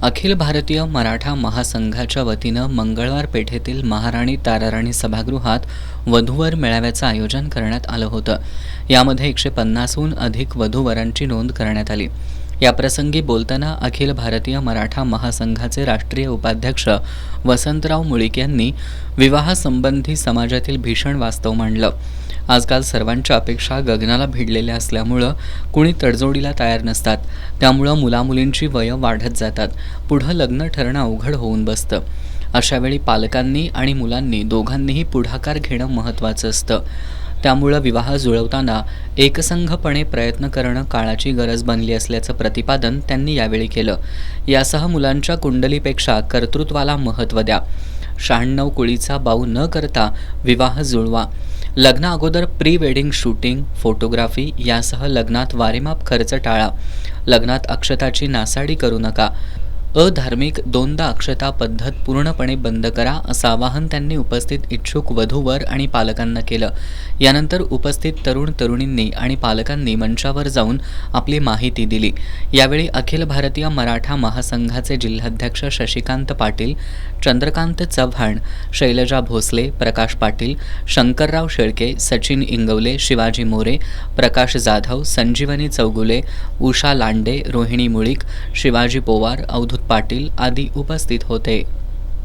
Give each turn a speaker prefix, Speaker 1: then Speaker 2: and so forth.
Speaker 1: अखिल भारतीय मराठा महासंघाच्या वतीनं मंगळवार पेठेतील महाराणी ताराराणी सभागृहात वधूवर मेळाव्याचं आयोजन करण्यात आलं होतं. यामध्ये 150हून अधिक वधूवरांची नोंद करण्यात आली. याप्रसंगी बोलताना अखिल भारतीय मराठा महासंघाचे राष्ट्रीय उपाध्यक्ष वसंतराव मुळीक यांनी विवाहासंबंधी समाजातील भीषण वास्तव मांडलं. आजकाल सर्वांच्या अपेक्षा गगनाला भिडलेल्या असल्यामुळं कुणी तडजोडीला तयार नसतात. त्यामुळं मुलामुलींची वयं वाढत जातात. पुढं लग्न ठरणं अवघड होऊन बसतं. अशावेळी पालकांनी आणि मुलांनी दोघांनीही पुढाकार घेणं महत्त्वाचं असतं. त्यामुळं विवाह जुळवताना एकसंघपणे प्रयत्न करणं काळाची गरज बनली असल्याचं प्रतिपादन त्यांनी यावेळी केलं. यासह मुलांच्या कुंडलीपेक्षा कर्तृत्वाला महत्त्व द्या. 96 कुळीचा बाऊ न करता विवाह जुळवा. लग्ना अगोदर प्री वेडिंग शूटिंग, फोटोग्राफी यासह लग्नात वारेमाप खर्च टाळा. लग्नात अक्षताची नासाडी करू नका. अधार्मिक 2दा अक्षता पद्धत पूर्णपणे बंद करा, असं आवाहन त्यांनी उपस्थित इच्छुक वधूवर आणि पालकांना केलं. यानंतर उपस्थित तरुण तरुणींनी आणि पालकांनी मंचावर जाऊन आपली माहिती दिली. यावेळी अखिल भारतीय मराठा महासंघाचे जिल्हाध्यक्ष शशिकांत पाटील, चंद्रकांत चव्हाण, शैलजा भोसले, प्रकाश पाटील, शंकरराव शेळके, सचिन इंगवले, शिवाजी मोरे, प्रकाश जाधव, संजीवनी चौगुले, उषा लांडे, रोहिणी मुळीक, शिवाजी पोवार, अवधूत पाटील आदी उपस्थित होते.